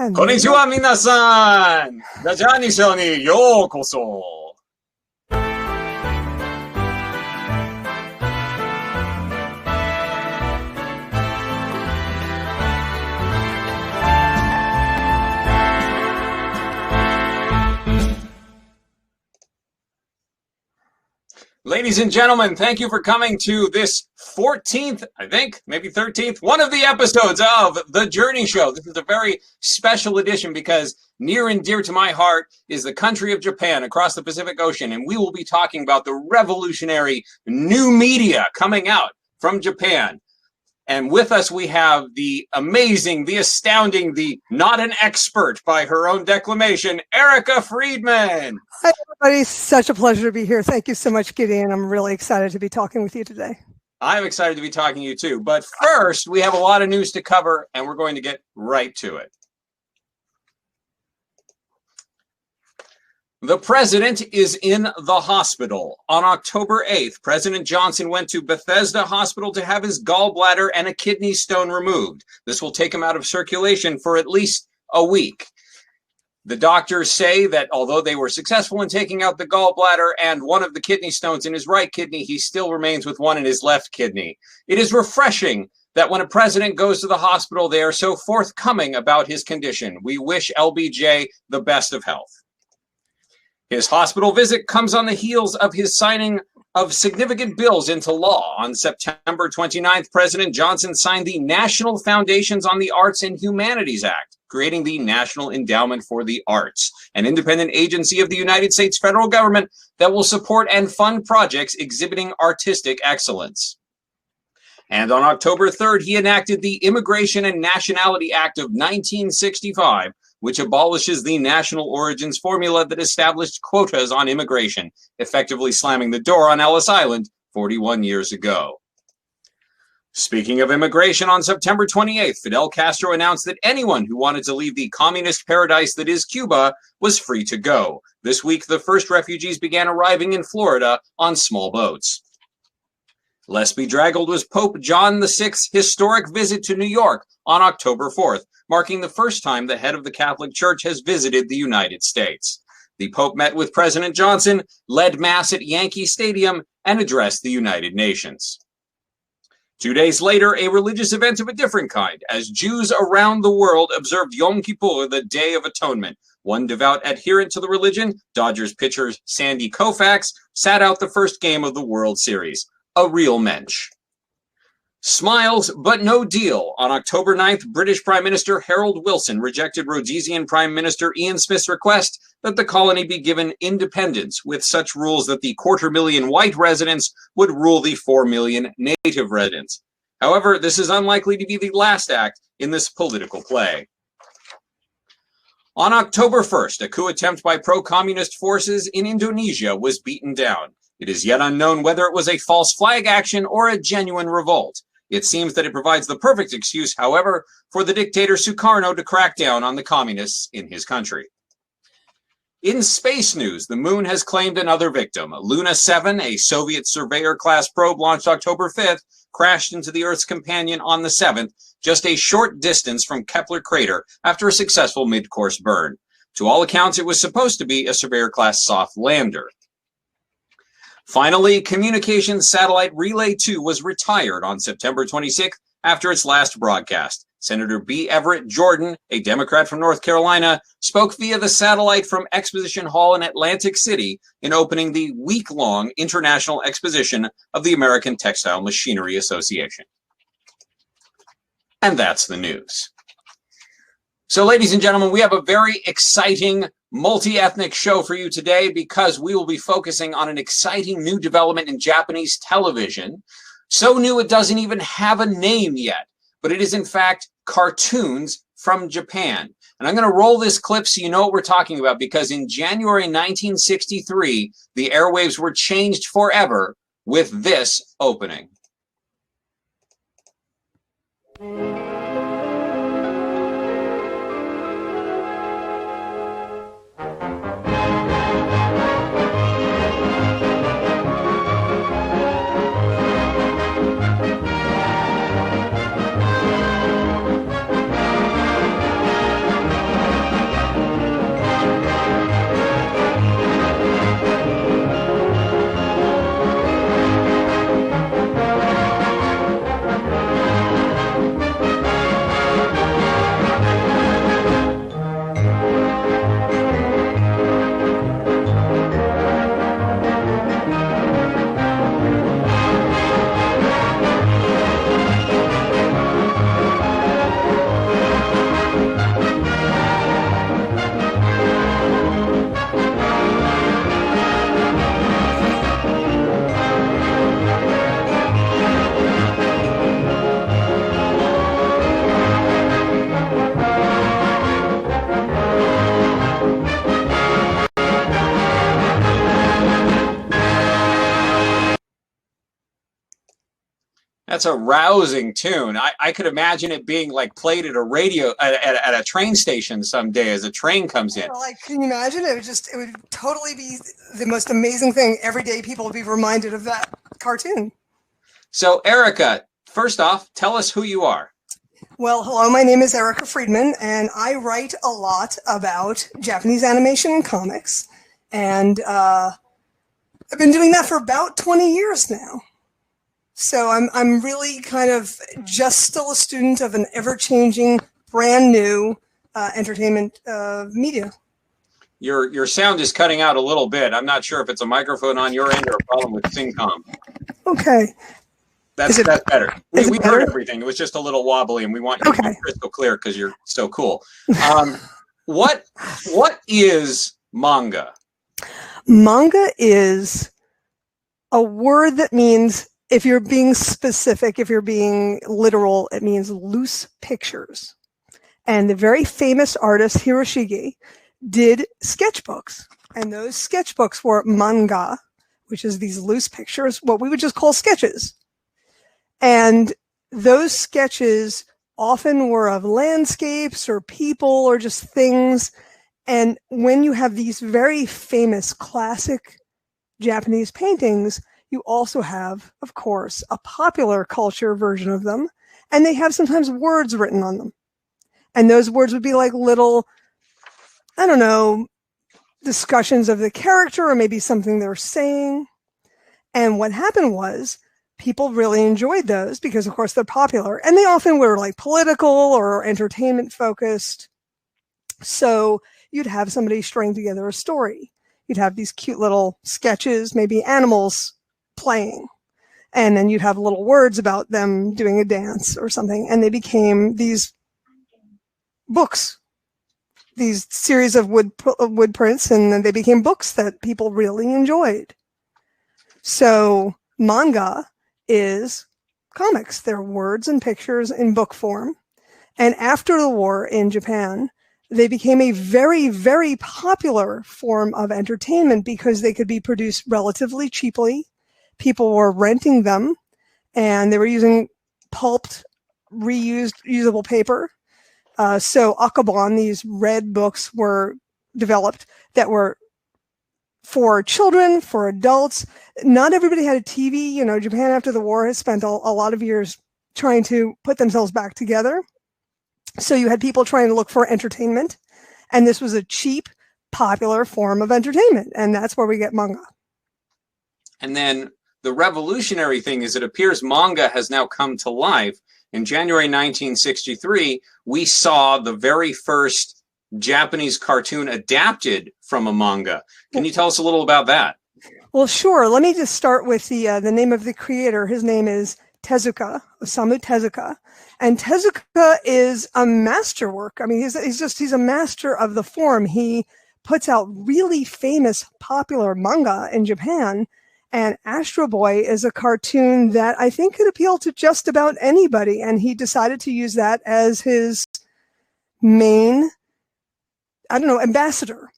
こんにちは、皆さん。ラジャニショーにようこそ。Ladies and gentlemen, thank you for coming to this 14th, I think, maybe 13th, one of the episodes of The Journey Show. This is a very special edition because near and dear to my heart is the country of Japan across the Pacific Ocean, and we will be talking about the revolutionary new media coming out from Japan. And with us, we have the amazing, the astounding, the not an expert by her own declamation, Erica Friedman. Hi, everybody. Such a pleasure to be here. Thank you so much, Gideon. I'm really excited to be talking with you today. I'm excited to be talking to you, too. But first, we have a lot of news to cover, and we're going to get right to it. The president is in the hospital. On October 8th, President Johnson went to Bethesda Hospital to have his gallbladder and a kidney stone removed. This will take him out of circulation for at least a week. The doctors say that although they were successful in taking out the gallbladder and one of the kidney stones in his right kidney, he still remains with one in his left kidney. It is refreshing that when a president goes to the hospital, they are so forthcoming about his condition. We wish LBJ the best of health. His hospital visit comes on the heels of his signing of significant bills into law. On September 29th, President Johnson signed the National Foundations on the Arts and Humanities Act, creating the National Endowment for the Arts, an independent agency of the United States federal government that will support and fund projects exhibiting artistic excellence. And on October 3rd, he enacted the Immigration and Nationality Act of 1965, which abolishes the national origins formula that established quotas on immigration, effectively slamming the door on Ellis Island 41 years ago. Speaking of immigration, on September 28th, Fidel Castro announced that anyone who wanted to leave the communist paradise that is Cuba was free to go. This week, the first refugees began arriving in Florida on small boats. Less bedraggled was Pope John VI's historic visit to New York on October 4th, marking the first time the head of the Catholic Church has visited the United States. The Pope met with President Johnson, led Mass at Yankee Stadium, and addressed the United Nations. 2 days later, a religious event of a different kind, as Jews around the world observed Yom Kippur, the Day of Atonement. One devout adherent to the religion, Dodgers pitcher Sandy Koufax, sat out the first game of the World Series. A real mensch. Smiles, but no deal. On October 9th, British Prime Minister Harold Wilson rejected Rhodesian Prime Minister Ian Smith's request that the colony be given independence, with such rules that the 250,000 white residents would rule the 4 million native residents. However, this is unlikely to be the last act in this political play. On October 1st, a coup attempt by pro-communist forces in Indonesia was beaten down. It is yet unknown whether it was a false flag action or a genuine revolt. It seems that it provides the perfect excuse, however, for the dictator Sukarno to crack down on the communists in his country. In space news, the moon has claimed another victim. Luna 7, a Soviet surveyor-class probe launched October 5th, crashed into the Earth's companion on the 7th, just a short distance from Kepler crater after a successful mid-course burn. To all accounts, it was supposed to be a surveyor-class soft lander. Finally, communications satellite Relay 2 was retired on September 26th after its last broadcast. Senator B. Everett Jordan, a Democrat from North Carolina, spoke via the satellite from Exposition Hall in Atlantic City in opening the week-long International Exposition of the American Textile Machinery Association. And that's the news. So, ladies and gentlemen, we have a very exciting multi-ethnic show for you today because we will be focusing on an exciting new development in Japanese television. So new it doesn't even have a name yet, but it is in fact cartoons from Japan. And I'm going to roll this clip so you know what we're talking about, because in January 1963, the airwaves were changed forever with this opening. That's a rousing tune. I could imagine it being like played at a radio at a train station someday as a train comes in. Like, can you imagine? It would totally be the most amazing thing. Every day people would be reminded of that cartoon. So Erica, first off, tell us who you are. Well, hello, my name is Erica Friedman, and I write a lot about Japanese animation and comics. And I've been doing that for about 20 years now. So I'm really kind of just still a student of an ever-changing, brand new entertainment media. Your sound is cutting out a little bit. I'm not sure if it's a microphone on your end or a problem with Syncom. Okay. That's better. We better? heard everything. It was just a little wobbly, and we want you to be crystal clear because you're so cool. What is manga? Manga is a word that means, if you're being specific, if you're being literal, it means loose pictures. And the very famous artist Hiroshige did sketchbooks. And those sketchbooks were manga, which is these loose pictures, what we would just call sketches. And those sketches often were of landscapes or people or just things. And when you have these very famous classic Japanese paintings, you also have, of course, a popular culture version of them. And they have sometimes words written on them. And those words would be like little, I don't know, discussions of the character or maybe something they're saying. And what happened was people really enjoyed those because, of course, they're popular. And they often were like political or entertainment focused. So you'd have somebody string together a story. You'd have these cute little sketches, maybe animals playing. And then you'd have little words about them doing a dance or something. And they became these books, these series of wood prints, and then they became books that people really enjoyed. So manga is comics. They're words and pictures in book form. And after the war in Japan, they became a very, very popular form of entertainment because they could be produced relatively cheaply. People were renting them, and they were using pulped, reused, usable paper. So akabon, these red books, were developed that were for children, for adults. Not everybody had a TV. You know, Japan after the war has spent a lot of years trying to put themselves back together. So you had people trying to look for entertainment, and this was a cheap, popular form of entertainment, and that's where we get manga. And then the revolutionary thing is it appears manga has now come to life. In January 1963, we saw the very first Japanese cartoon adapted from a manga. Can you tell us a little about that? Well, sure. Let me just start with the name of the creator. His name is Tezuka, Osamu Tezuka. And Tezuka is a masterwork. I mean, he's a master of the form. He puts out really famous, popular manga in Japan. And Astro Boy is a cartoon that I think could appeal to just about anybody. And he decided to use that as his main, I don't know, ambassador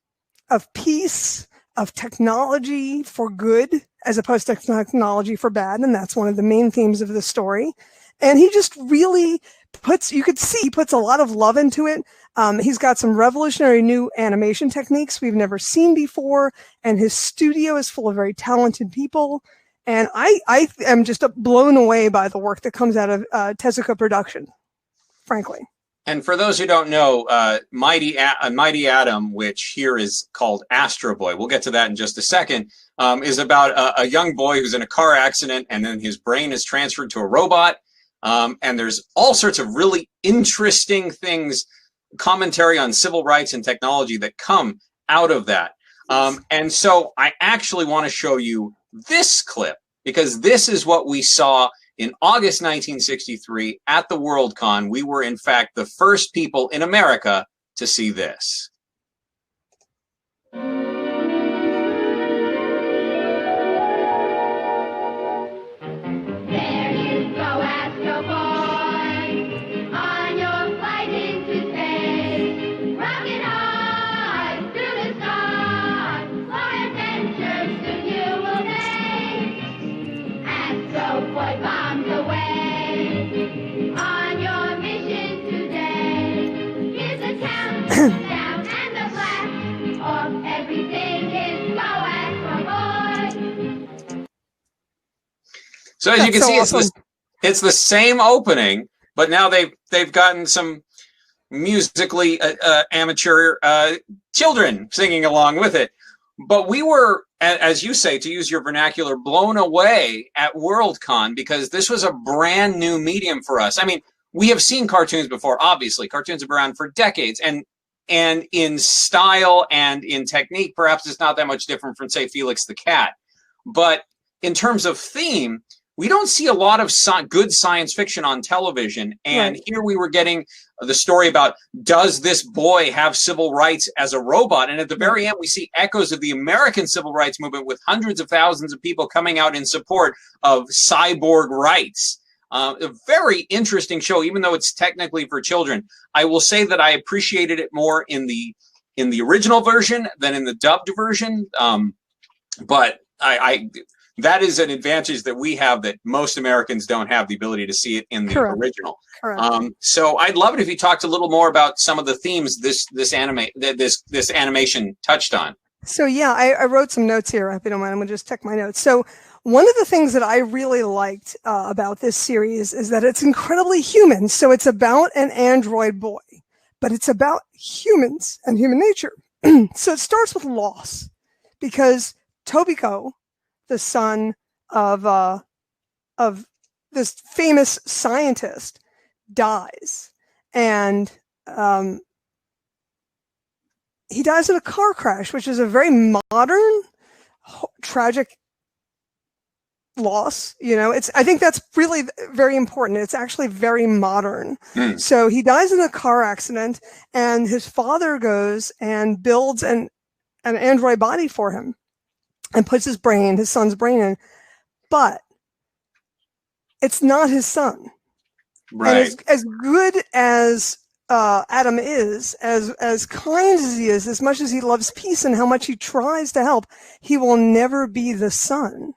of peace, of technology for good, as opposed to technology for bad. And that's one of the main themes of the story. And he just really puts a lot of love into it. He's got some revolutionary new animation techniques we've never seen before. And his studio is full of very talented people. And I am just blown away by the work that comes out of Tezuka Production, frankly. And for those who don't know, Mighty Atom, which here is called Astro Boy, we'll get to that in just a second, is about a young boy who's in a car accident, and then his brain is transferred to a robot. And there's all sorts of really interesting things, commentary on civil rights and technology that come out of that. And so I actually want to show you this clip, because this is what we saw in August 1963 at the Worldcon. We were, in fact, the first people in America to see this. Boy bombs away. So as you can see, awesome. It's the same opening, but now they've gotten some musically amateur children singing along with it. But we were, as you say, to use your vernacular, blown away at Worldcon because this was a brand new medium for us. I mean, we have seen cartoons before, obviously. Cartoons have been around for decades, and in style and in technique, perhaps it's not that much different from, say, Felix the Cat. But in terms of theme, we don't see a lot of good science fiction on television. And here we were getting the story about, does this boy have civil rights as a robot? And at the very end, we see echoes of the American civil rights movement with hundreds of thousands of people coming out in support of cyborg rights. A very interesting show, even though it's technically for children. I will say that I appreciated it more in the original version than in the dubbed version. But that is an advantage that we have that most Americans don't have, the ability to see it in the original. So I'd love it if you talked a little more about some of the themes this animation touched on. So yeah, I wrote some notes here. I hope you don't mind. I'm gonna just check my notes. So one of the things that I really liked about this series is that it's incredibly human. So it's about an android boy, but it's about humans and human nature. So it starts with loss, because Tobiko, the son of this famous scientist, dies, and he dies in a car crash, which is a very modern, tragic loss. You know, I think that's really very important. It's actually very modern. So he dies in a car accident, and his father goes and builds an android body for him and puts his son's brain in, but it's not his son. Right. And as good as Adam is, as kind as he is, as much as he loves peace and how much he tries to help, he will never be the son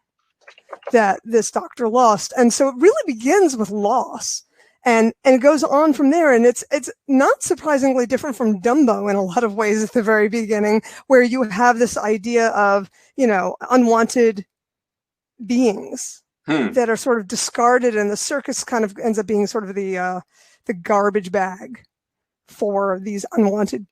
that this doctor lost. And so it really begins with loss, and it goes on from there. And it's not surprisingly different from Dumbo in a lot of ways at the very beginning, where you have this idea of, you know, unwanted beings that are sort of discarded, and the circus kind of ends up being sort of the garbage bag for these unwanted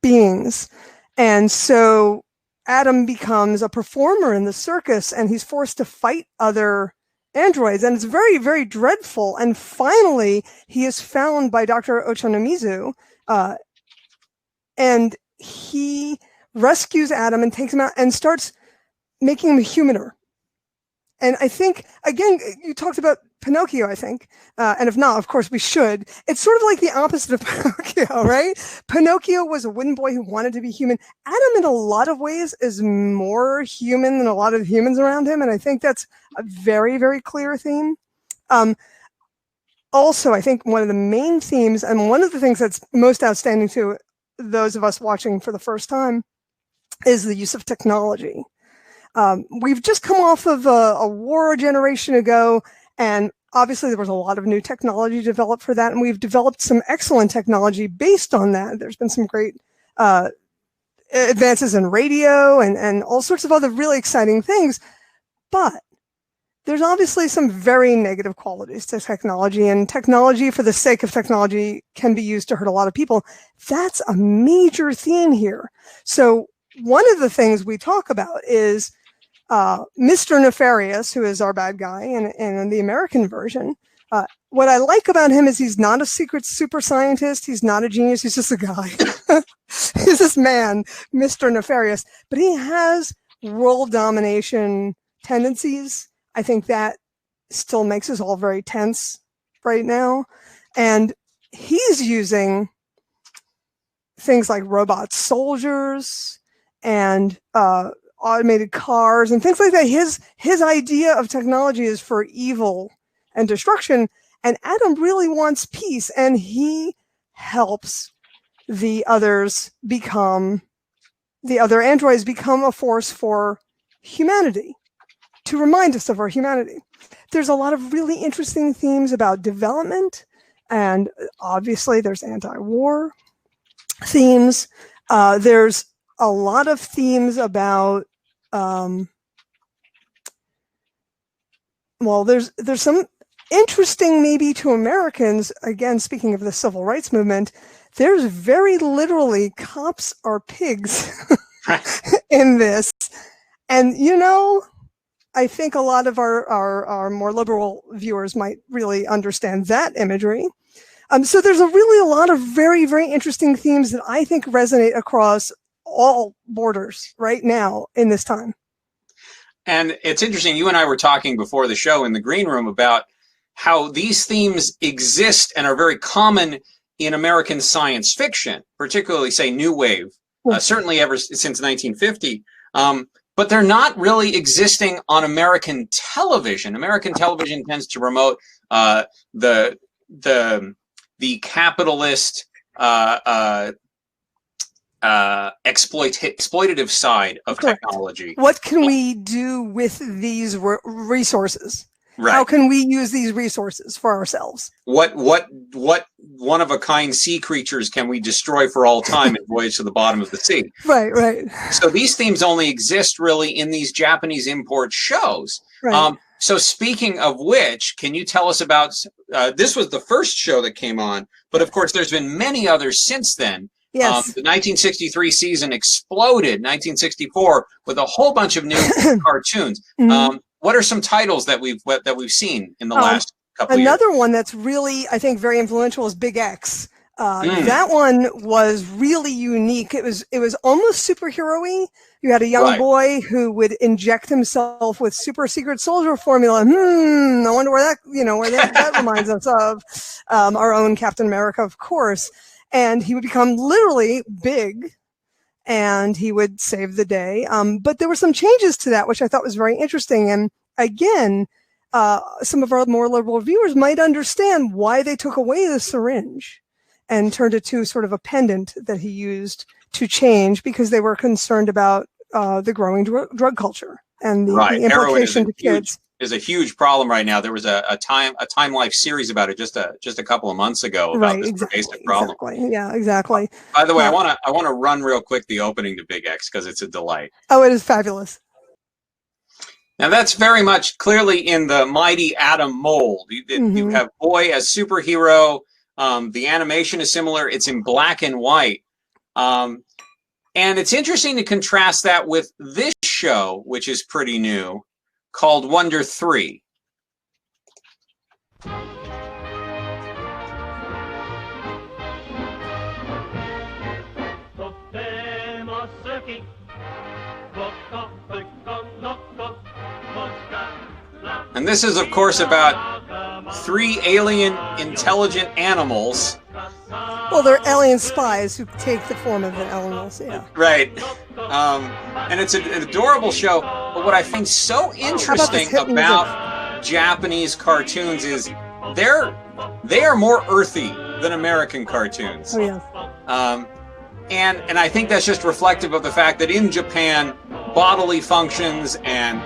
beings. And so Adam becomes a performer in the circus, and he's forced to fight other androids, and it's very, very dreadful. And finally, he is found by Dr. Ochanomizu, and he rescues Adam and takes him out and starts making him humaner. And I think, again, you talked about Pinocchio, I think, and if not, of course we should. It's sort of like the opposite of Pinocchio, right? Pinocchio was a wooden boy who wanted to be human. Adam, in a lot of ways, is more human than a lot of humans around him, and I think that's a very, very clear theme. Also, I think one of the main themes, and one of the things that's most outstanding to those of us watching for the first time, is the use of technology. We've just come off of a war a generation ago, and obviously there was a lot of new technology developed for that, and we've developed some excellent technology based on that. There's been some great advances in radio and all sorts of other really exciting things, but there's obviously some very negative qualities to technology, and technology for the sake of technology can be used to hurt a lot of people. That's a major theme here. So one of the things we talk about is Mr. Nefarious, who is our bad guy in the American version. What I like about him is he's not a secret super scientist. He's not a genius. He's just a guy. He's this man, Mr. Nefarious. But he has world domination tendencies. I think that still makes us all very tense right now. And he's using things like robot soldiers and automated cars and things like that. His idea of technology is for evil and destruction, and Adam really wants peace, and he helps the other androids become a force for humanity, to remind us of our humanity. There's a lot of really interesting themes about development, and obviously there's anti-war themes. There's a lot of themes about well, there's some interesting, maybe to Americans, again, speaking of the civil rights movement, there's very literally cops are pigs in this. And, I think a lot of our more liberal viewers might really understand that imagery. So there's really a lot of very, very interesting themes that I think resonate across all borders right now in this time. And it's interesting, you and I were talking before the show in the green room about how these themes exist and are very common in American science fiction, particularly, say, New Wave, certainly ever since 1950. But they're not really existing on American television. American television tends to promote the capitalist exploitative side of technology. What can we do with these resources? Right. How can we use these resources for ourselves? What one of a kind sea creatures can we destroy for all time and voyage to the bottom of the sea? Right. So these themes only exist really in these Japanese import shows. Right. So speaking of which, can you tell us about, this was the first show that came on, but of course there's been many others since then. Yes. The 1963 season exploded, 1964, with a whole bunch of new cartoons. Mm-hmm. What are some titles that we've seen in the last couple of years? Another one that's really, I think, very influential is Big X. That one was really unique. It was almost superhero-y. You had a young boy who would inject himself with super secret soldier formula. I wonder where that reminds us of our own Captain America, of course. And he would become literally big, and he would save the day. But there were some changes to that, which I thought was very interesting. And again, some of our more liberal viewers might understand why they took away the syringe and turned it to sort of a pendant that he used to change, because they were concerned about the growing drug culture and the implication to kids. Is a huge problem right now. There was a Time Life series about it just a couple of months ago about this basic problem. Exactly. Yeah, exactly. By the way, I want to run real quick the opening to Big X because it's a delight. Oh, it is fabulous. Now that's very much clearly in the Mighty Atom mold. You have Boy as superhero. The animation is similar. It's in black and white. And it's interesting to contrast that with this show, which is pretty new, called Wonder 3. And this is, of course, about 3 alien intelligent animals. Well, they're alien spies who take the form of the animals, yeah. Right. And it's an adorable show. But what I find so interesting about Japanese cartoons is they are more earthy than American cartoons. Oh, yeah. And I think that's just reflective of the fact that in Japan, bodily functions and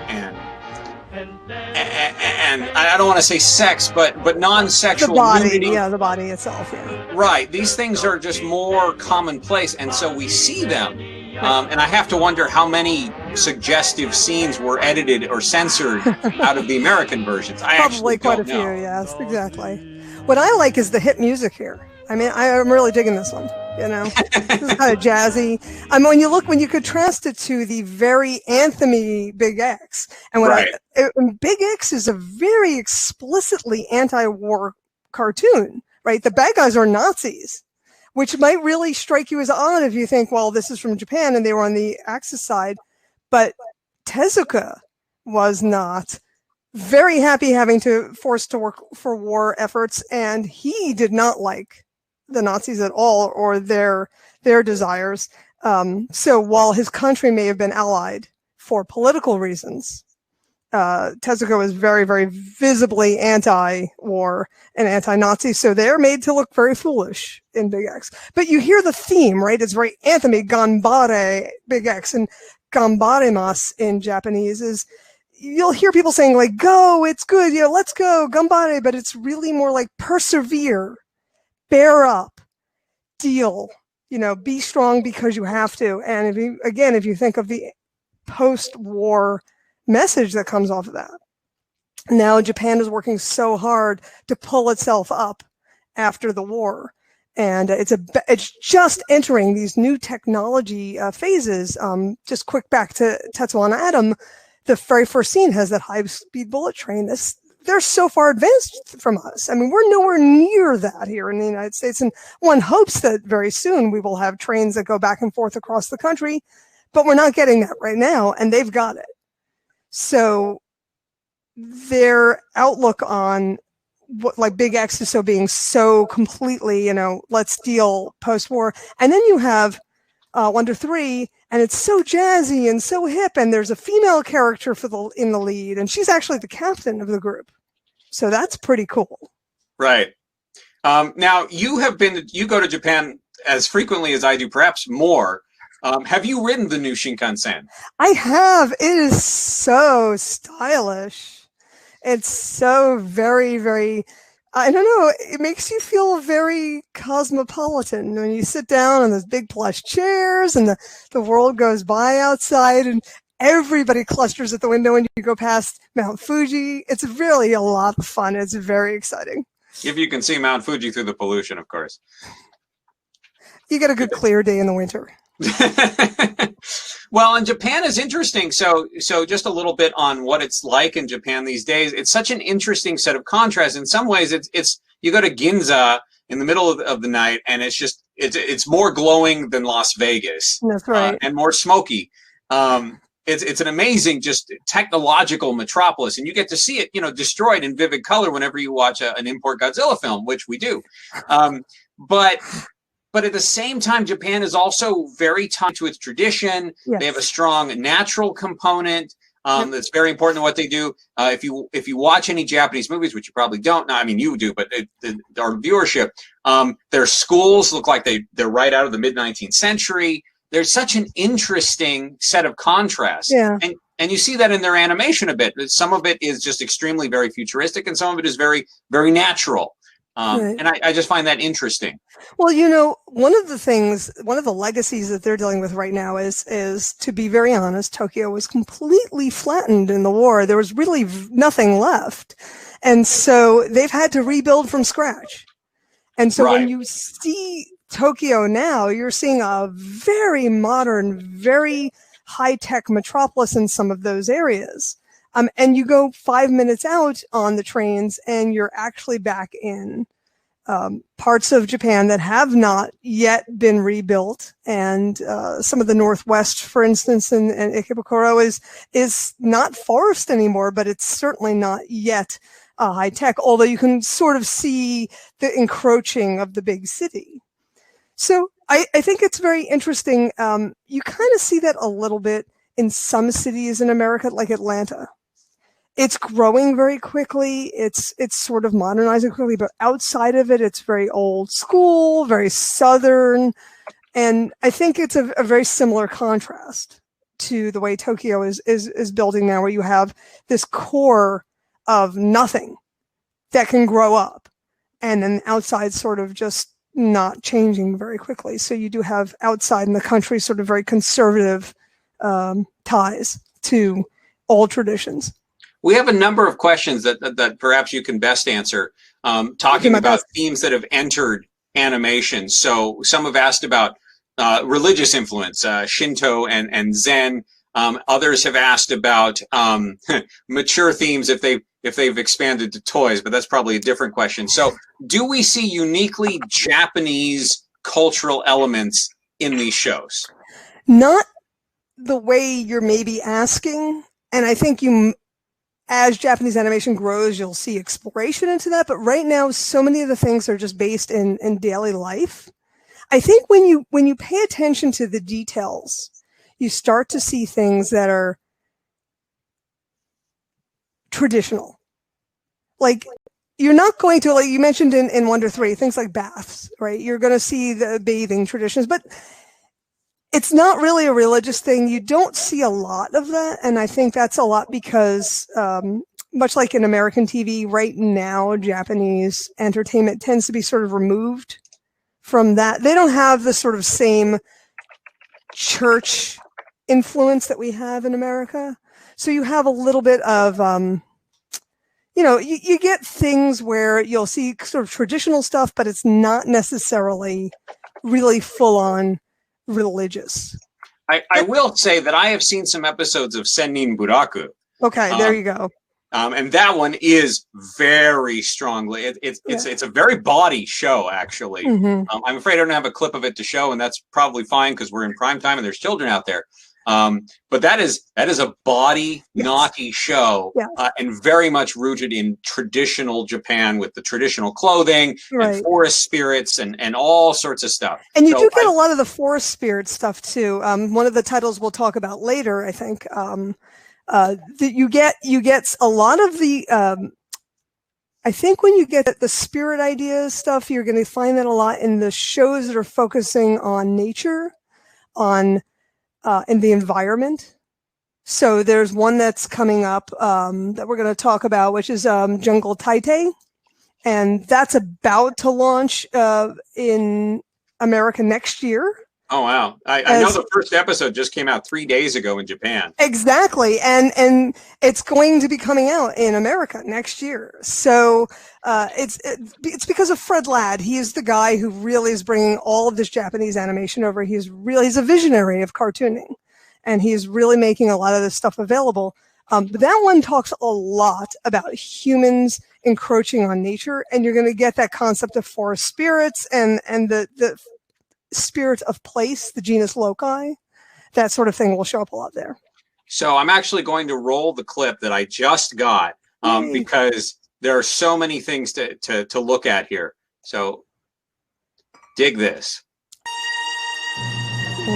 I don't want to say sex, but non-sexual nudity. Yeah, the body itself, yeah. Right. These things are just more commonplace, and so we see them. And I have to wonder how many suggestive scenes were edited or censored out of the American versions. Probably quite a few, yes, exactly. What I like is the hit music here. I mean, I'm really digging this one. This is kind of jazzy. I mean, when you contrast it to the very anthemy Big X, and Big X is a very explicitly anti-war cartoon, right? The bad guys are Nazis, which might really strike you as odd if you think, well, this is from Japan and they were on the Axis side, but Tezuka was not. Very happy having to force to work for war efforts, and he did not like the Nazis at all or their desires. So while his country may have been allied for political reasons, Tezuka was very, very visibly anti-war and anti-Nazi. So they're made to look very foolish in Big X. But you hear the theme, right? It's very anthemy, ganbare, Big X, and ganbaremasu in Japanese is, you'll hear people saying like, go, it's good, let's go, ganbare, but it's really more like persevere, bear up, deal, be strong because you have to. And if you think of the post-war message that comes off of that, Now Japan is working so hard to pull itself up after the war. And it's just entering these new technology phases. Just quick back to Tetsuo on Atom, the very first scene has that high-speed bullet train. They're so far advanced from us. I mean, we're nowhere near that here in the United States. And one hopes that very soon we will have trains that go back and forth across the country, but we're not getting that right now, and they've got it. So their outlook on what, like Big X is so being so completely, let's deal post-war. And then you have Wonder 3, and it's so jazzy and so hip, and there's a female character in the lead, and she's actually the captain of the group. So that's pretty cool. Right. Now, you go to Japan as frequently as I do, perhaps more. Have you ridden the new Shinkansen? I have. It is so stylish. It's so very, very, I don't know, it makes you feel very cosmopolitan when you sit down on those big plush chairs and the world goes by outside and everybody clusters at the window when you go past Mount Fuji. It's really a lot of fun. It's very exciting. If you can see Mount Fuji through the pollution, of course. You get a good clear day in the winter. Well, and Japan is interesting. So just a little bit on what it's like in Japan these days. It's such an interesting set of contrasts. In some ways, it's you go to Ginza in the middle of the night, and it's more glowing than Las Vegas. That's right. And more smoky. It's an amazing, just technological metropolis, and you get to see it, destroyed in vivid color whenever you watch an import Godzilla film, which we do. But at the same time, Japan is also very tied to its tradition. Yes. They have a strong natural component that's very important to what they do. If you watch any Japanese movies, which you probably don't, I mean you do, but our viewership, their schools look like they're right out of the mid-19th century. There's such an interesting set of contrasts. Yeah. And you see that in their animation a bit. Some of it is just extremely very futuristic, and some of it is very, very natural. Right. And I just find that interesting. Well, one of the legacies that they're dealing with right now is, to be very honest, Tokyo was completely flattened in the war. There was really nothing left. And so they've had to rebuild from scratch. And so when you see Tokyo now, you're seeing a very modern, very high-tech metropolis in some of those areas. And you go 5 minutes out on the trains and you're actually back in parts of Japan that have not yet been rebuilt. And some of the Northwest, for instance, and Ikebukuro is not forest anymore, but it's certainly not yet high tech, although you can sort of see the encroaching of the big city. So I think it's very interesting. You kind of see that a little bit in some cities in America, like Atlanta. It's growing very quickly. It's sort of modernizing quickly, but outside of it, it's very old school, very Southern. And I think it's a very similar contrast to the way Tokyo is building now, where you have this core of nothing that can grow up, and then outside sort of just not changing very quickly. So you do have outside in the country sort of very conservative ties to old traditions. We have a number of questions that perhaps you can best answer, talking about themes that have entered animation. So some have asked about religious influence, Shinto and Zen. Others have asked about mature themes if they've expanded to toys, but that's probably a different question. So do we see uniquely Japanese cultural elements in these shows? Not the way you're maybe asking. And I think as Japanese animation grows, you'll see exploration into that. But right now, so many of the things are just based in daily life. I think when you pay attention to the details, you start to see things that are traditional. Like, you're not going to, like you mentioned in Wonder 3, things like baths, right? You're going to see the bathing traditions, but it's not really a religious thing. You don't see a lot of that. And I think that's a lot because, much like in American TV right now, Japanese entertainment tends to be sort of removed from that. They don't have the sort of same church influence that we have in America. So you have a little bit of, you know, you get things where you'll see sort of traditional stuff, but it's not necessarily really full on religious. I will say that I have seen some episodes of Sennin Buraku. Okay, there you go. And that one is very strongly. It's a very body show, actually. Mm-hmm. I'm afraid I don't have a clip of it to show, and that's probably fine because we're in prime time and there's children out there. But that is a body naughty show, and very much rooted in traditional Japan with the traditional clothing and forest spirits and all sorts of stuff. And you do get a lot of the forest spirit stuff too. One of the titles we'll talk about later, I think. You get a lot of the. I think when you get the spirit ideas stuff, you're going to find that a lot in the shows that are focusing on nature, on in the environment. So there's one that's coming up that we're going to talk about, which is Jungle Taitei, and that's about to launch in America next year. Oh, wow. I know the first episode just came out 3 days ago in Japan. Exactly. And it's going to be coming out in America next year. So it's because of Fred Ladd. He is the guy who really is bringing all of this Japanese animation over. He's a visionary of cartooning, and he's really making a lot of this stuff available. But that one talks a lot about humans encroaching on nature, and you're going to get that concept of forest spirits and the spirit of place, the genus loci, that sort of thing will show up a lot there. So I'm actually going to roll the clip that I just got because there are so many things to look at here. So dig this.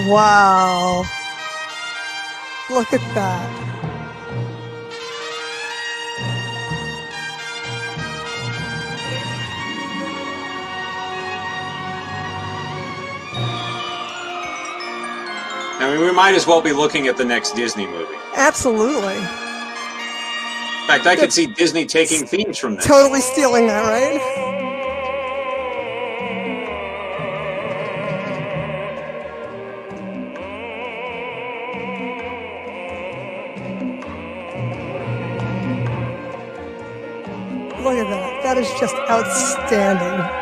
Wow. Look at that. I mean, we might as well be looking at the next Disney movie. Absolutely. In fact, I could see Disney taking themes from this. Totally stealing that, right? Look at that. That is just outstanding.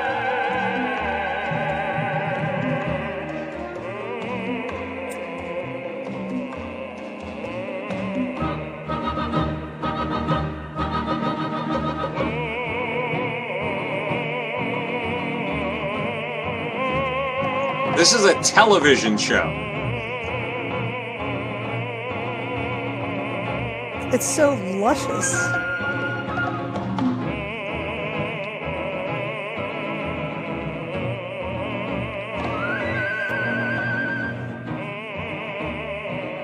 This is a television show. It's so luscious.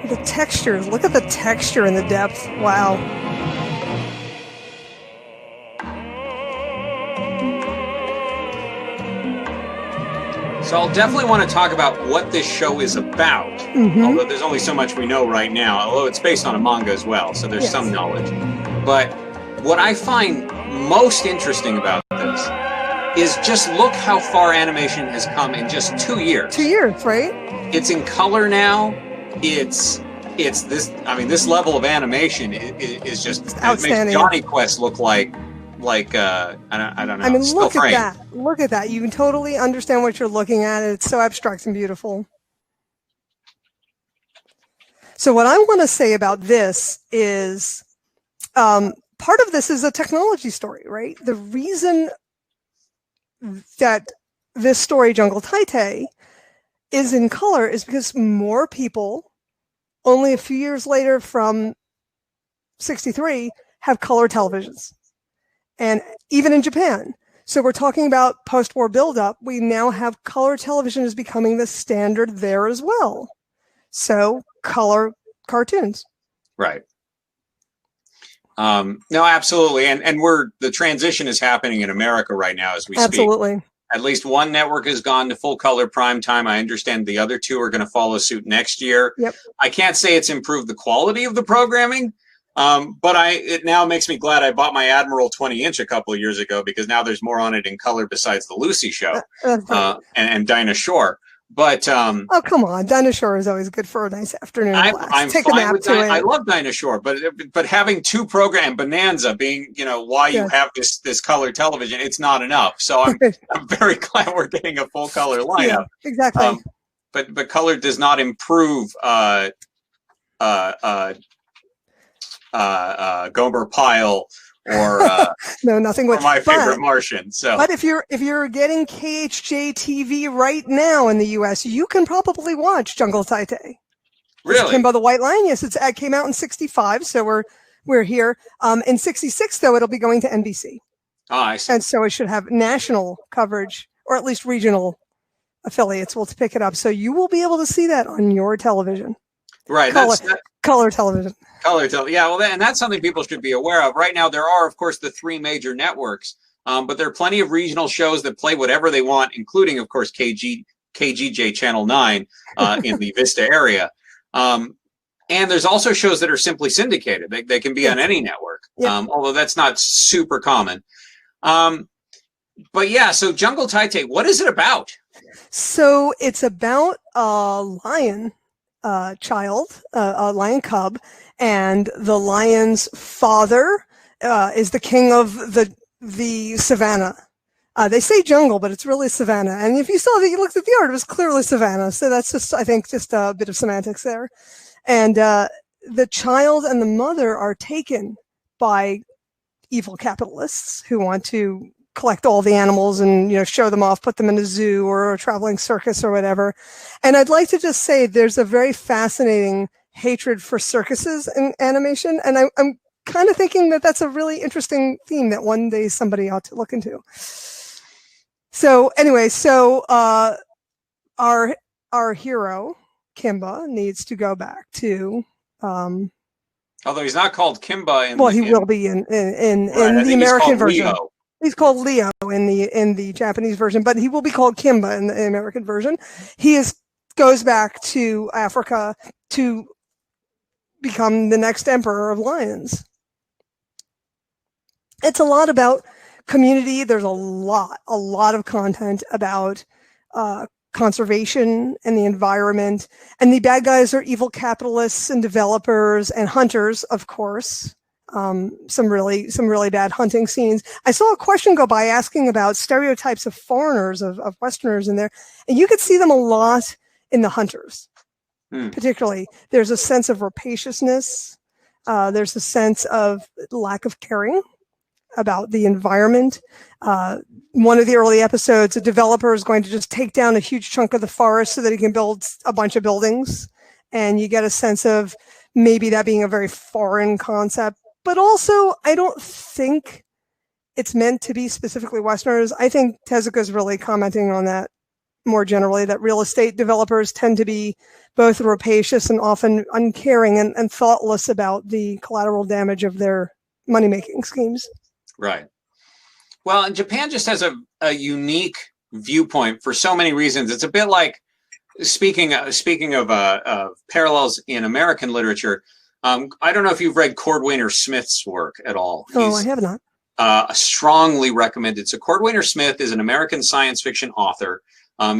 The textures. Look at the texture and the depth. Wow. So I'll definitely want to talk about what this show is about, although there's only so much we know right now, although it's based on a manga as well, so there's some knowledge. But what I find most interesting about this is just look how far animation has come in just 2 years. 2 years, right? It's in color now. It's this, I mean, this level of animation is just outstanding. It makes Johnny Quest look like I don't know. I mean, look at that. Look at that. You can totally understand what you're looking at. It's so abstract and beautiful. So what I want to say about this is part of this is a technology story, right? The reason that this story, Jungle Taitei, is in color is because more people, only a few years later from 63, have color televisions. And even in Japan. So we're talking about post-war buildup. We now have color television is becoming the standard there as well. So color cartoons. Right. No, absolutely. And the transition is happening in America right now as we speak. Absolutely. At least one network has gone to full color prime time. I understand the other two are going to follow suit next year. Yep. I can't say it's improved the quality of the programming. But it now makes me glad I bought my Admiral 20-inch a couple of years ago because now there's more on it in color besides the Lucy show and Dinah Shore. But oh, come on, Dinosaur is always good for a nice afternoon I'm Take a fine nap with to it. I love Dinosaur, but having two program Bonanza being, why you have this color television, it's not enough. So I'm very glad we're getting a full color lineup. Yeah, exactly. But color does not improve Gomer Pyle or no, nothing with my favorite Martian. So, but if you're getting KHJ TV right now in the U.S., you can probably watch Jungle Taitei. Really? Kimba the White Lion. Yes, it came out in '65, so we're here. In '66, though, it'll be going to NBC. Oh, I see. And so it should have national coverage, or at least regional affiliates will pick it up. So you will be able to see that on your television. Right. Color television. Color television. Yeah, well, and that's something people should be aware of. Right now, there are, of course, the three major networks, but there are plenty of regional shows that play whatever they want, including, of course, KGJ Channel 9 in the Vista area. And there's also shows that are simply syndicated. They can be on any network, although that's not super common. But yeah, so Jungle Taitei, what is it about? So it's about a lion child, a lion cub, and the lion's father is the king of the savannah. They say jungle, but it's really savannah. And if you saw that, you looked at the art, it was clearly savannah. So that's just, I think, just a bit of semantics there. And the child and the mother are taken by evil capitalists who want to collect all the animals and show them off, put them in a zoo or a traveling circus or whatever. And I'd like to just say there's a very fascinating hatred for circuses in animation, and I'm kind of thinking that that's a really interesting theme that one day somebody ought to look into. So anyway, our hero Kimba needs to go back to. Although he's not called Kimba he will be in the American version. Leo. He's called Leo in the Japanese version, but he will be called Kimba in the American version. He goes back to Africa to become the next emperor of lions. It's a lot about community. There's a lot of content about conservation and the environment. And the bad guys are evil capitalists and developers and hunters, of course. Some really bad hunting scenes. I saw a question go by asking about stereotypes of foreigners, of Westerners in there, and you could see them a lot in the hunters. Particularly, there's a sense of rapaciousness. There's a sense of lack of caring about the environment. One of the early episodes, a developer is going to just take down a huge chunk of the forest so that he can build a bunch of buildings, and you get a sense of maybe that being a very foreign concept. But also, I don't think it's meant to be specifically Westerners. I think Tezuka's really commenting on that more generally, that real estate developers tend to be both rapacious and often uncaring and thoughtless about the collateral damage of their money-making schemes. Right. Well, and Japan just has a unique viewpoint for so many reasons. It's a bit like, speaking of parallels in American literature, I don't know if you've read Cordwainer Smith's work at all. I have not. Strongly recommended. So Cordwainer Smith is an American science fiction author.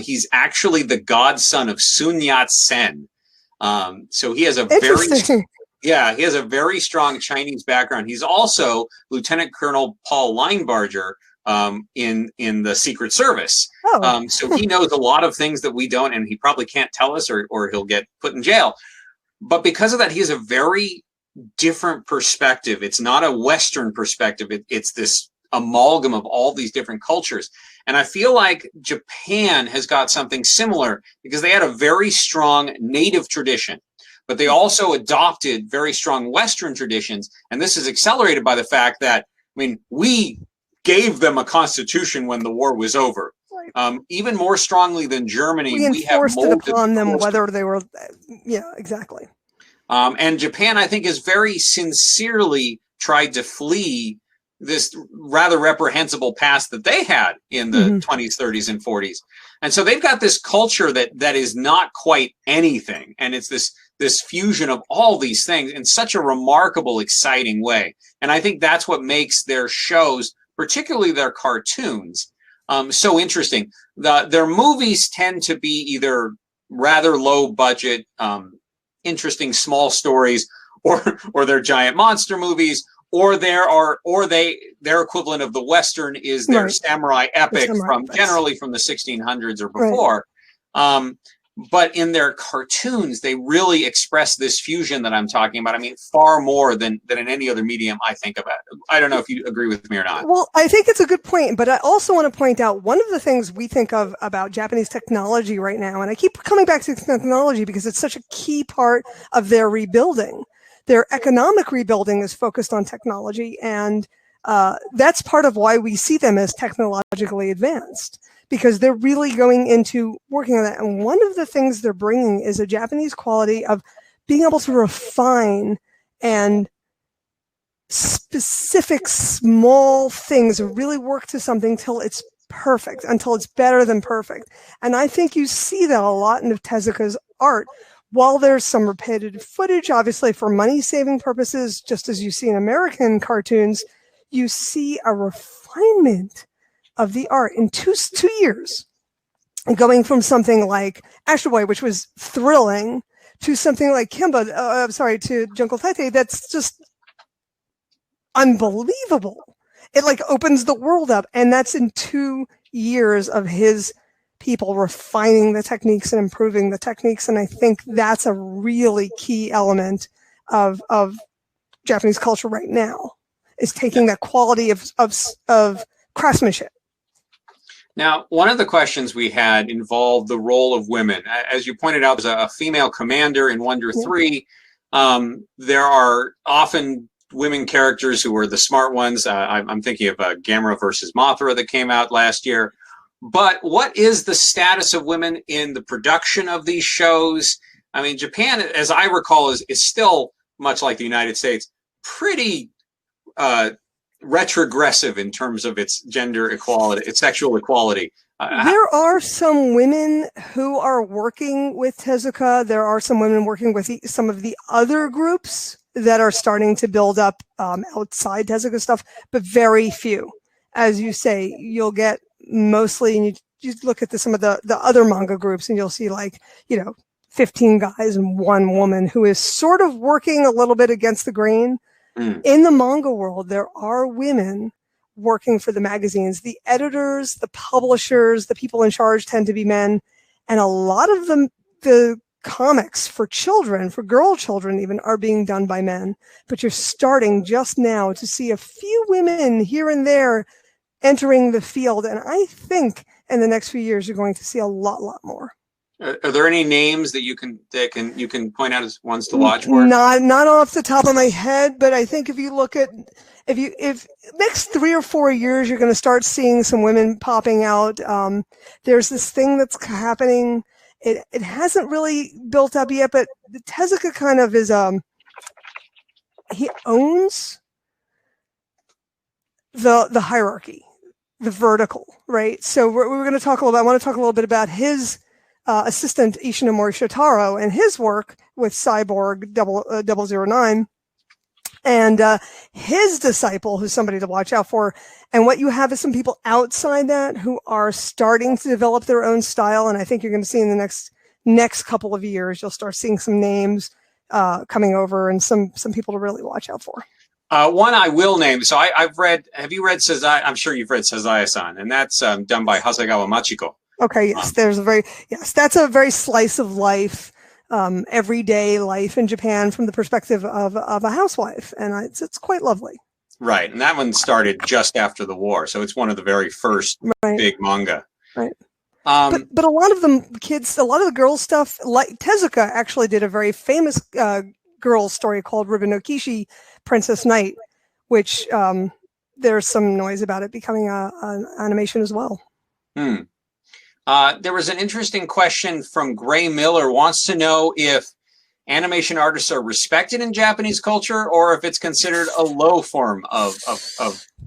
He's actually the godson of Sun Yat-sen. So he has a very strong Chinese background. He's also Lieutenant Colonel Paul Linebarger in the Secret Service. So he knows a lot of things that we don't, and he probably can't tell us or he'll get put in jail. But because of that, he has a very different perspective. It's not a Western perspective. It's this amalgam of all these different cultures. And I feel like Japan has got something similar because they had a very strong native tradition, but they also adopted very strong Western traditions. And this is accelerated by the fact that, we gave them a constitution when the war was over. Even more strongly than Germany, we have enforced it upon them, whether they were, exactly. And Japan, I think, has very sincerely tried to flee this rather reprehensible past that they had in the 20s, 30s, and 40s. And so they've got this culture that is not quite anything. And it's this fusion of all these things in such a remarkable, exciting way. And I think that's what makes their shows, particularly their cartoons, so interesting. Their movies tend to be either rather low budget, interesting small stories, or they're giant monster movies, or their equivalent of the Western is their samurai epic generally from the 1600s or before. But in their cartoons, they really express this fusion that I'm talking about. I mean, far more than in any other medium I think about. I don't know if you agree with me or not. Well, I think it's a good point, but I also want to point out one of the things we think of about Japanese technology right now, and I keep coming back to technology because it's such a key part of their rebuilding. Their economic rebuilding is focused on technology, and that's part of why we see them as technologically advanced, because they're really going into working on that. And one of the things they're bringing is a Japanese quality of being able to refine and specific small things really work to something till it's perfect, until it's better than perfect. And I think you see that a lot in Tezuka's art. While there's some repetitive footage, obviously for money-saving purposes, just as you see in American cartoons, you see a refinement of the art in two years, going from something like Astro Boy, which was thrilling, to something like to Jungle Taitei, that's just unbelievable. It like opens the world up, and that's in 2 years of his people refining the techniques and improving the techniques. And I think that's a really key element of Japanese culture right now, is taking that quality of craftsmanship. Now, one of the questions we had involved the role of women. As you pointed out, there's a female commander in Wonder 3. There are often women characters who are the smart ones. I'm thinking of Gamera versus Mothra that came out last year. But what is the status of women in the production of these shows? I mean, Japan, as I recall, is still, much like the United States, pretty retrogressive in terms of its gender equality, its sexual equality. There are some women who are working with Tezuka. There are some women working with some of the other groups that are starting to build up outside Tezuka stuff, but very few. As you say, you'll get mostly, and you look at some of the other manga groups, and you'll see 15 guys and 1 woman who is sort of working a little bit against the grain. In the manga world, there are women working for the magazines. The editors, the publishers, the people in charge tend to be men. And a lot of the comics for children, for girl children even, are being done by men. But you're starting just now to see a few women here and there entering the field. And I think in the next few years, you're going to see a lot more. Are there any names that you can point out as ones to watch for? Not off the top of my head, but I think if you look at if next 3 or 4 years, you're going to start seeing some women popping out. There's this thing that's happening. It hasn't really built up yet, but Tezuka kind of is he owns the hierarchy, the vertical, right? So we're going to talk a little bit. I want to talk a little bit about his assistant Ishinomori Shotaro and his work with Cyborg 009, and his disciple, who's somebody to watch out for. And what you have is some people outside that who are starting to develop their own style. And I think you're going to see in the next couple of years, you'll start seeing some names coming over and some people to really watch out for. One I will name. So I've read. Have you read Sazai? I'm sure you've read Sazaya-san, and that's done by Hasegawa Machiko. Okay, yes, that's a very slice of life, everyday life in Japan from the perspective of a housewife, and it's quite lovely. Right, and that one started just after the war, so it's one of the very first big manga. Right. But a lot of a lot of the girls stuff, like Tezuka actually did a very famous girls story called Ribbon no Kishi, Princess Knight, which there's some noise about it becoming an animation as well. There was an interesting question from Gray Miller, wants to know if animation artists are respected in Japanese culture or if it's considered a low form of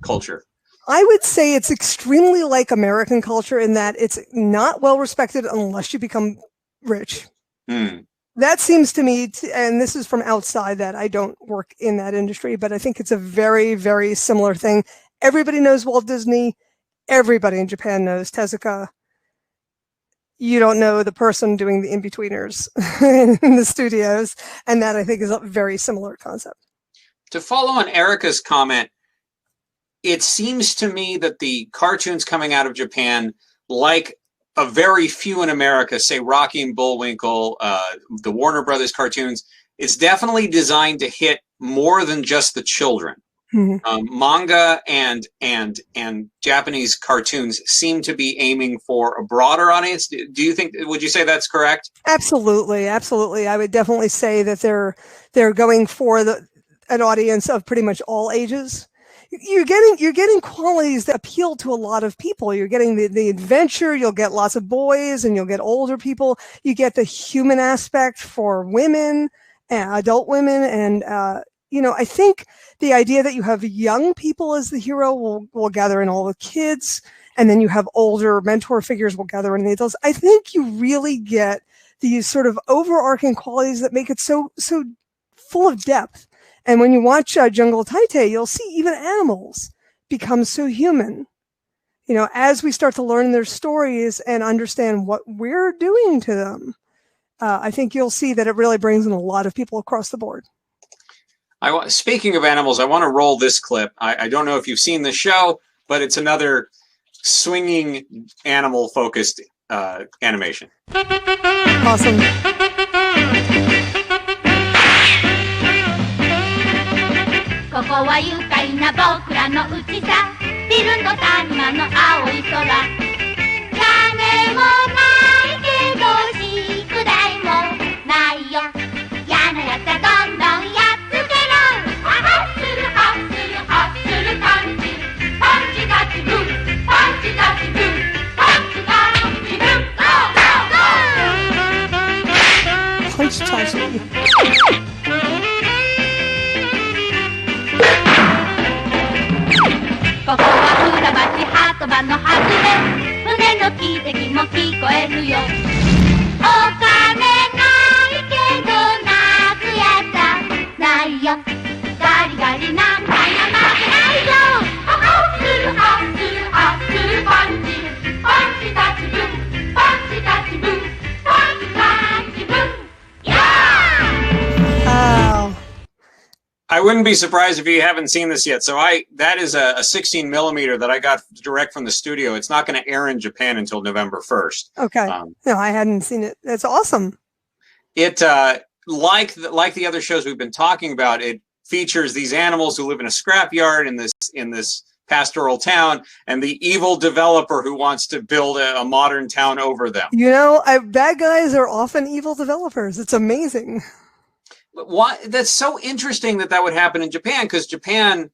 culture. I would say it's extremely like American culture in that it's not well respected unless you become rich. That seems to me, and this is from outside that I don't work in that industry, but I think it's a very, very similar thing. Everybody knows Walt Disney. everybody in Japan knows Tezuka. You don't know the person doing the in-betweeners in the studios. And that, I think, is a very similar concept. To follow on Erica's comment, it seems to me that the cartoons coming out of Japan, like a very few in America, say Rocky and Bullwinkle, the Warner Brothers cartoons, it's definitely designed to hit more than just the children. Manga and Japanese cartoons seem to be aiming for a broader audience. Do you think? Would you say that's correct? Absolutely, absolutely. I would definitely say that they're going for an audience of pretty much all ages. You're getting qualities that appeal to a lot of people. You're getting the adventure. You'll get lots of boys, and you'll get older people. You get the human aspect for women, adult women, and I think the idea that you have young people as the hero will gather in all the kids, and then you have older mentor figures will gather in the adults. I think you really get these sort of overarching qualities that make it so full of depth. And when you watch Jungle Taitei, you'll see even animals become so human. As we start to learn their stories and understand what we're doing to them, I think you'll see that it really brings in a lot of people across the board. Speaking of animals, I want to roll this clip. I don't know if you've seen the show, but it's another swinging animal-focused animation. Awesome. ここは愉快な僕らのうちさビルの谷間の青い空屋根もないけど宿題もないよ嫌なやつはどんどんやっつけろハッスルハッスルハッスルパンチパンチタッチブーパンチタッチブーパンチタッチブーゴーゴーゴー Punch touch. ここは浦町鳩場の外れ船の汽笛も聞こえるよお金ないけど泣くやつないよガリガリなんかやまけないよハッスルハッスルハッスルパンチパンチタッチブンパンチタッチブンパンチタッチブンヤー Wow. I wouldn't be surprised if you haven't seen this yet. So that is a 16 millimeter that I got direct from the studio. It's not going to air in Japan until November 1st. Okay. No, I hadn't seen it. That's awesome. It like the other shows we've been talking about, it features these animals who live in a scrapyard in this pastoral town, and the evil developer who wants to build a modern town over them. Bad guys are often evil developers. It's amazing. Why? That's so interesting that would happen in Japan, because Japan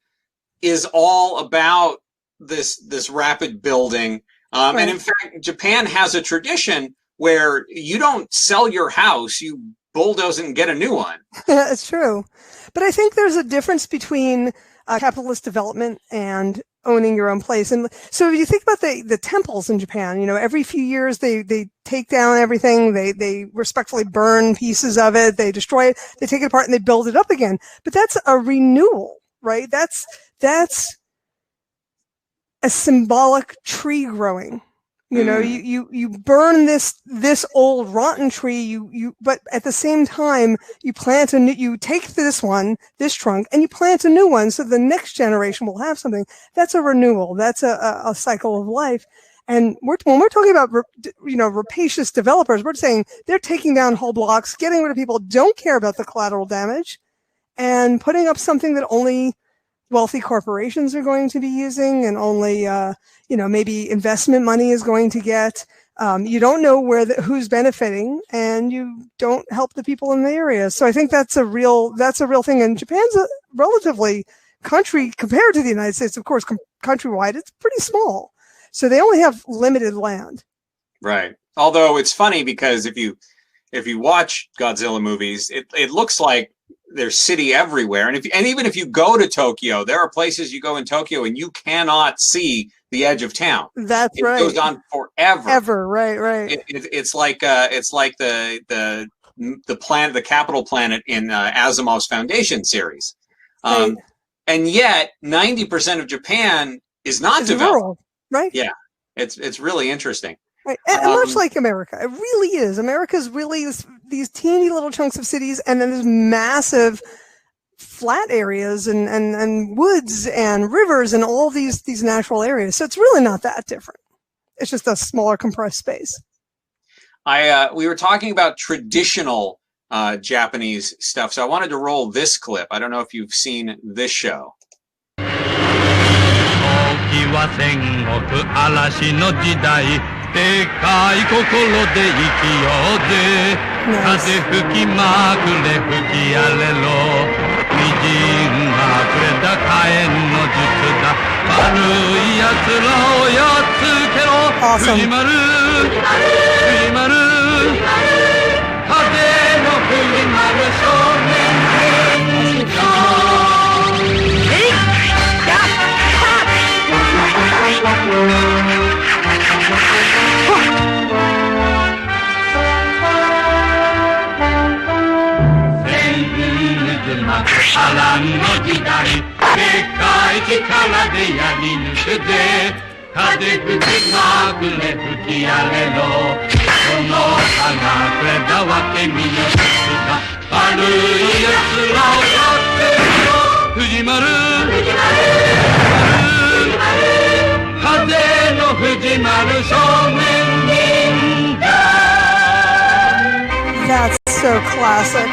is all about this rapid building. Right. And in fact, Japan has a tradition where you don't sell your house, you bulldoze it and get a new one. Yeah, it's true. But I think there's a difference between capitalist development and owning your own place. And so if you think about the temples in Japan, every few years they take down everything, they respectfully burn pieces of it, they destroy it, they take it apart and they build it up again. But that's a renewal, right? That's a symbolic tree growing. You burn this old rotten tree, but at the same time, you take this trunk, and you plant a new one so the next generation will have something. That's a renewal. That's a cycle of life. And when we're talking about, rapacious developers, we're saying they're taking down whole blocks, getting rid of people, don't care about the collateral damage, and putting up something that only wealthy corporations are going to be using, and only, maybe investment money is going to get. You don't know who's benefiting, and you don't help the people in the area. So I think that's a real thing. And Japan's a relatively country compared to the United States, of course, countrywide, it's pretty small. So they only have limited land. Right. Although it's funny because if you watch Godzilla movies, it looks like there's city everywhere. And even if you go to Tokyo, there are places you go in Tokyo and you cannot see the edge of town. That's right. It goes on forever. Ever, right. It's like the planet, the capital planet in Asimov's Foundation series. Right. And yet 90% of Japan is not developed. Rural. Right. Yeah, it's really interesting. Right. And much like America, it really is. America's really these teeny little chunks of cities, and then there's massive flat areas and woods and rivers and all these natural areas. So it's really not that different. It's just a smaller compressed space. We were talking about traditional Japanese stuff, so I wanted to roll this clip. I don't know if you've seen this show. 時は戦国嵐の時代でかい心で生きようぜ風吹きまくれ吹き荒れろみじんがくれた火炎の術だ悪い奴らをやっつけろ藤丸藤丸風の藤丸少年忍者 波乱の時代でかい力でやり抜くぜ風吹きまくれ吹き荒れろその花くれたわけみの術だ悪い奴らをやってみろ藤丸藤丸風の藤丸少年忍者 That's so classic.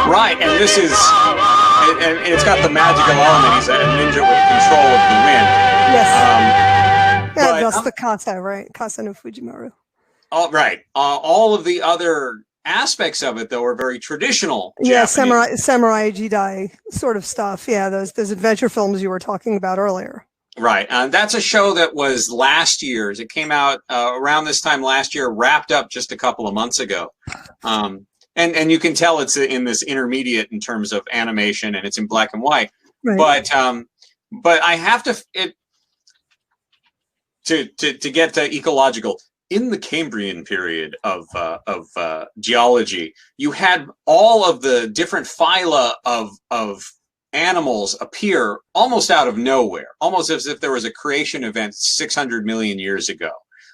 Right, and this is, and it's got the magical element. He's a ninja with control of the wind. Yes. Yeah, that's the kata, right? Kata no Fujimaru. All right. All of the other aspects of it, though, are very traditional. Yeah, Japanese. samurai jidai sort of stuff. Yeah, those adventure films you were talking about earlier. Right. That's a show that was last year's. It came out around this time last year, wrapped up just a couple of months ago. And you can tell it's in this intermediate in terms of animation, and it's in black and white. Right. But I have to get to ecological. In the Cambrian period of geology, you had all of the different phyla of animals appear almost out of nowhere, almost as if there was a creation event 600 million years ago.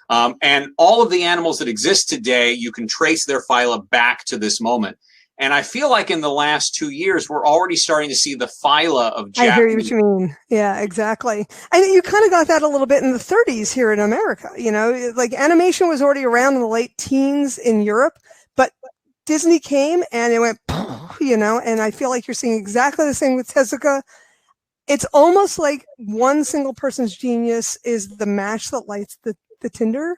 And all of the animals that exist today, you can trace their phyla back to this moment. And I feel like in the last 2 years, we're already starting to see the phyla of Japanese. I hear what you mean. Yeah, exactly. And you kind of got that a little bit in the 30s here in America. You know, like animation was already around in the late teens in Europe, but Disney came and it went, you know, and I feel like you're seeing exactly the same with Tezuka. It's almost like one single person's genius is the match that lights the tinder,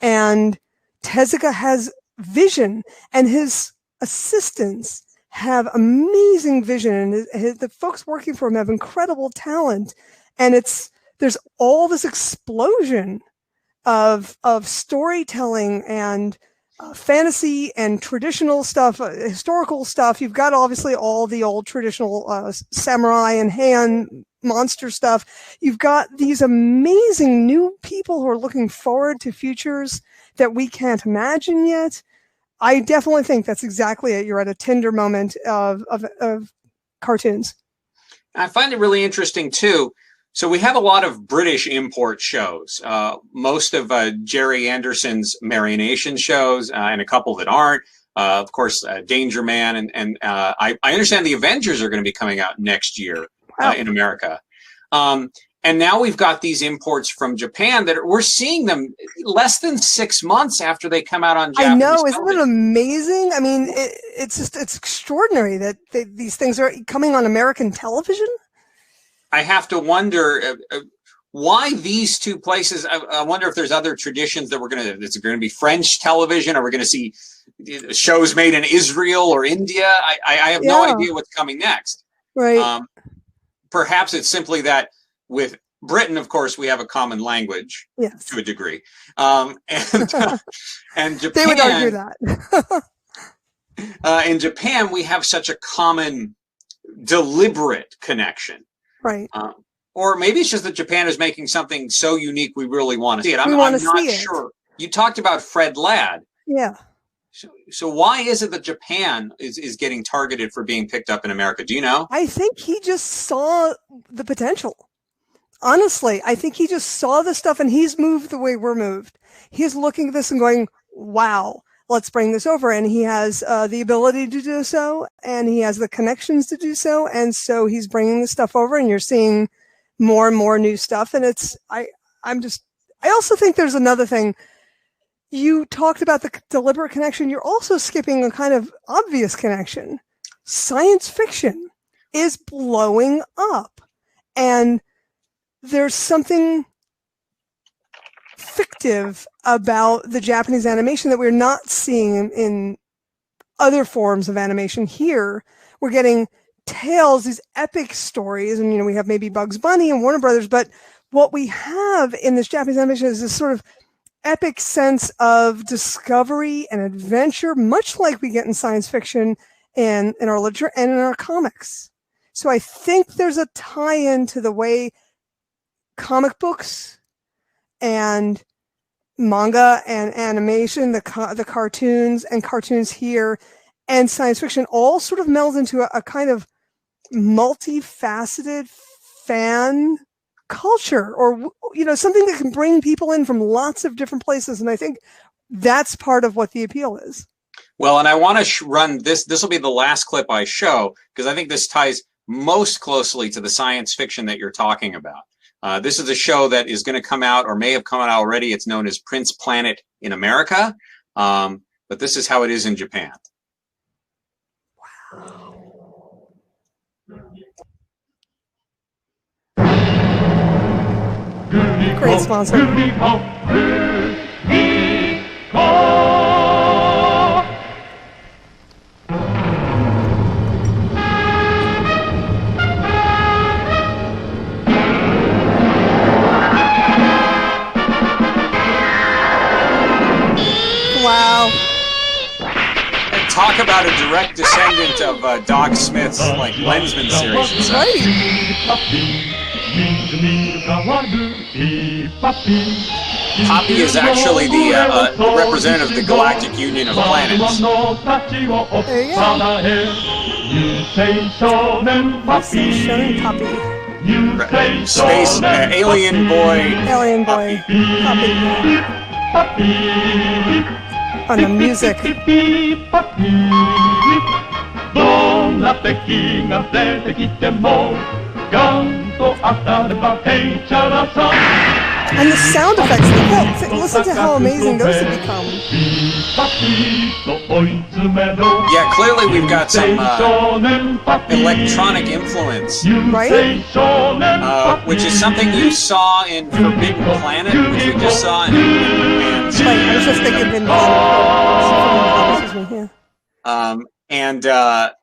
and Tezuka has vision, and his assistants have amazing vision, and the folks working for him have incredible talent, and there's all this explosion of storytelling and fantasy and traditional stuff, historical stuff. You've got obviously all the old traditional samurai and Heian monster stuff. You've got these amazing new people who are looking forward to futures that we can't imagine yet. I definitely think that's exactly it. You're at a tender moment of cartoons. I find it really interesting too. So we have a lot of British import shows. Most of Jerry Anderson's Marionation shows, and a couple that aren't. Of course, Danger Man, and I understand the Avengers are going to be coming out next year in America. And now we've got these imports from Japan that we're seeing them less than 6 months after they come out on Japanese I know, television. isn't it amazing? I mean, it's extraordinary that these things are coming on American television. I have to wonder why these two places. I wonder if there's other traditions that it's going to be French television. Are we going to see shows made in Israel or India? I have no idea what's coming next. Right. Perhaps it's simply that with Britain, of course, we have a common language to a degree. And Japan, they would argue that. In Japan, we have such a common, deliberate connection. Right. Or maybe it's just that Japan is making something so unique we really want to see it. I'm not sure. You talked about Fred Ladd. Yeah. So why is it that Japan is getting targeted for being picked up in America? Do you know? I think he just saw the potential. honestly, I think he just saw the stuff and he's moved the way we're moved. He's looking at this and going, wow, let's bring this over. And he has the ability to do so, and he has the connections to do so. And so he's bringing the stuff over, and you're seeing more and more new stuff. And I also think there's another thing. You talked about the deliberate connection. You're also skipping a kind of obvious connection. Science fiction is blowing up, and there's something fictive about the Japanese animation that we're not seeing in other forms of animation. Here, we're getting tales, these epic stories, and we have maybe Bugs Bunny and Warner Brothers, but what we have in this Japanese animation is this sort of epic sense of discovery and adventure, much like we get in science fiction and in our literature and in our comics. So I think there's a tie-in to the way comic books and manga and animation, the cartoons here, and science fiction all sort of meld into a kind of multifaceted fan culture, or something that can bring people in from lots of different places. And I think that's part of what the appeal is. Well, and I want to run this. This will be the last clip I show, because I think this ties most closely to the science fiction that you're talking about. This is a show that is going to come out, or may have come out already. It's known as Prince Planet in America, but this is how it is in Japan. Wow. Great sponsor. Wow. And talk about a direct descendant of Doc Smith's Lensman series. That's right. Poppy is actually the representative of the Galactic Union of Planets. There you go. Showing Poppy. Space alien boy. Alien boy. Poppy. On the music. And the sound effects. Listen to how amazing those have become. Yeah, clearly we've got some electronic influence. Right? Which is something you saw in Forbidden Planet, which we just saw in Right, I was just thinking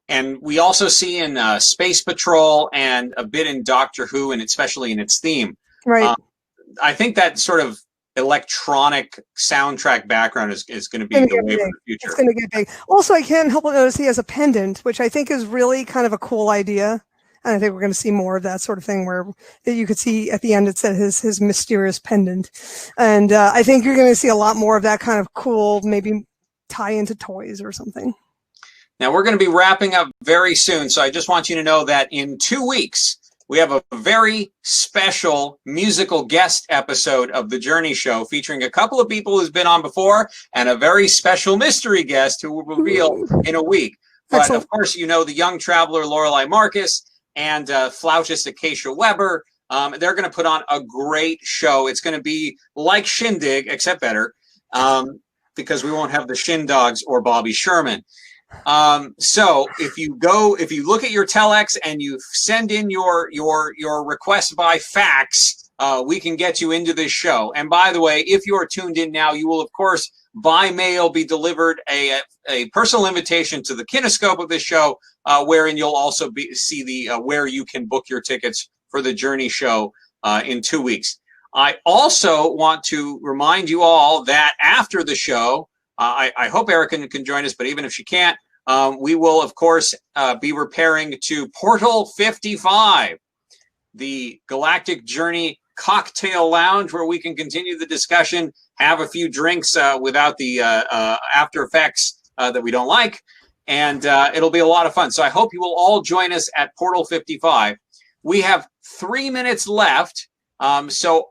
and we also see in Space Patrol and a bit in Doctor Who, and especially in its theme. Right. I think that sort of electronic soundtrack background is going to be the way for the future. It's going to get big. Also, I can't help but notice he has a pendant, which I think is really kind of a cool idea. And I think we're going to see more of that sort of thing, where you could see at the end it said his mysterious pendant. And I think you're going to see a lot more of that kind of cool, maybe tie into toys or something. Now, we're going to be wrapping up very soon, so I just want you to know that in 2 weeks, we have a very special musical guest episode of The Journey Show featuring a couple of people who's been on before and a very special mystery guest who will reveal in a week. But, of course, the young traveler Lorelei Marcus and flautist Acacia Weber. They're going to put on a great show. It's going to be like Shindig, except better, because we won't have the Shindogs or Bobby Sherman. So if you look at your telex and you send in your request by fax, we can get you into this show. And by the way, if you are tuned in now, you will, of course, by mail be delivered a personal invitation to the kinescope of this show, wherein you'll also see the where you can book your tickets for the Journey Show in 2 weeks. I also want to remind you all that after the show, I hope Erica can join us, but even if she can't, we will, of course, be repairing to Portal 55, the Galactic Journey Cocktail Lounge, where we can continue the discussion, have a few drinks without the after effects that we don't like, and it'll be a lot of fun. So I hope you will all join us at Portal 55. We have 3 minutes left, So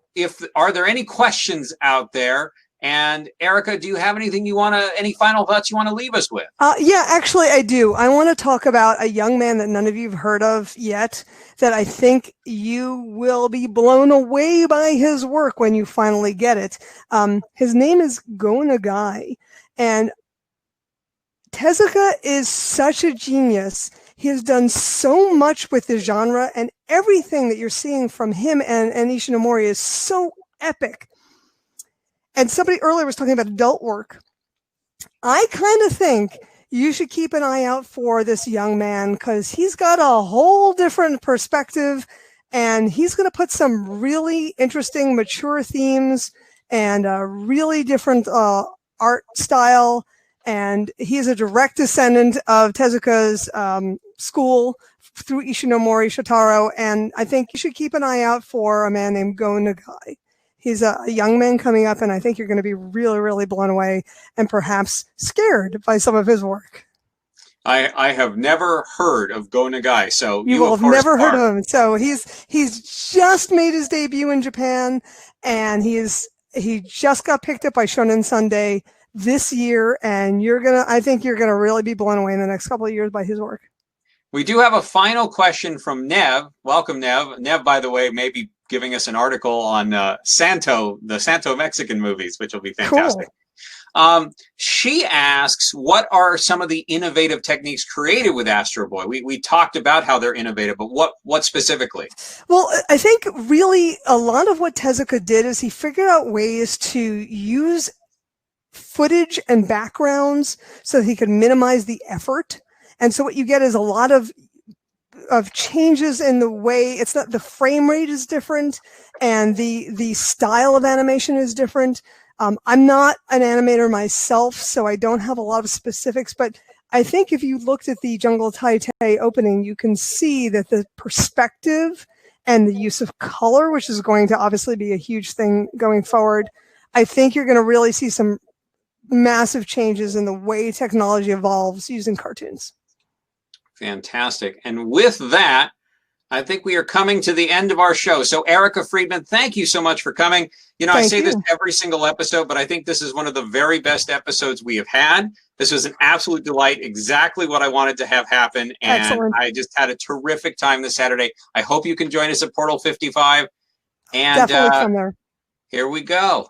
are there any questions out there? And Erica, do you have anything any final thoughts you want to leave us with? Yeah, actually I do. I want to talk about a young man that none of you have heard of yet, that I think you will be blown away by his work when you finally get it. His name is Go Nagai, and Tezuka is such a genius. He has done so much with the genre, and everything that you're seeing from him and Ishinomori is so epic. And somebody earlier was talking about adult work. I kind of think you should keep an eye out for this young man, because he's got a whole different perspective, and he's going to put some really interesting, mature themes and a really different art style. And he's a direct descendant of Tezuka's school through Ishinomori Shotaro. And I think you should keep an eye out for a man named Go Nagai. He's a young man coming up, and I think you're going to be really, really blown away and perhaps scared by some of his work. I have never heard of Go Nagai, so you will have never heard of him. So he's just made his debut in Japan, and he just got picked up by Shonen Sunday this year, and I think you're gonna really be blown away in the next couple of years by his work. We do have a final question from Nev. Welcome, Nev. Nev, by the way, may be giving us an article on the Santo Mexican movies, which will be fantastic. Cool. She asks, what are some of the innovative techniques created with Astro Boy? We talked about how they're innovative, but what specifically? Well, I think really a lot of what Tezuka did is he figured out ways to use footage and backgrounds so that he could minimize the effort. And so what you get is a lot of changes in the way the frame rate is different, and the style of animation is different. I'm not an animator myself, so I don't have a lot of specifics, but I think if you looked at the Jungle Taitei opening, you can see that the perspective and the use of color, which is going to obviously be a huge thing going forward, I think you're going to really see some massive changes in the way technology evolves using cartoons. Fantastic. And with that, I think we are coming to the end of our show. So Erica Friedman, thank you so much for coming. I say this every single episode, but I think this is one of the very best episodes we have had. This was an absolute delight, exactly what I wanted to have happen. And excellent. I just had a terrific time this Saturday. I hope you can join us at Portal 55. And definitely come there. Here we go.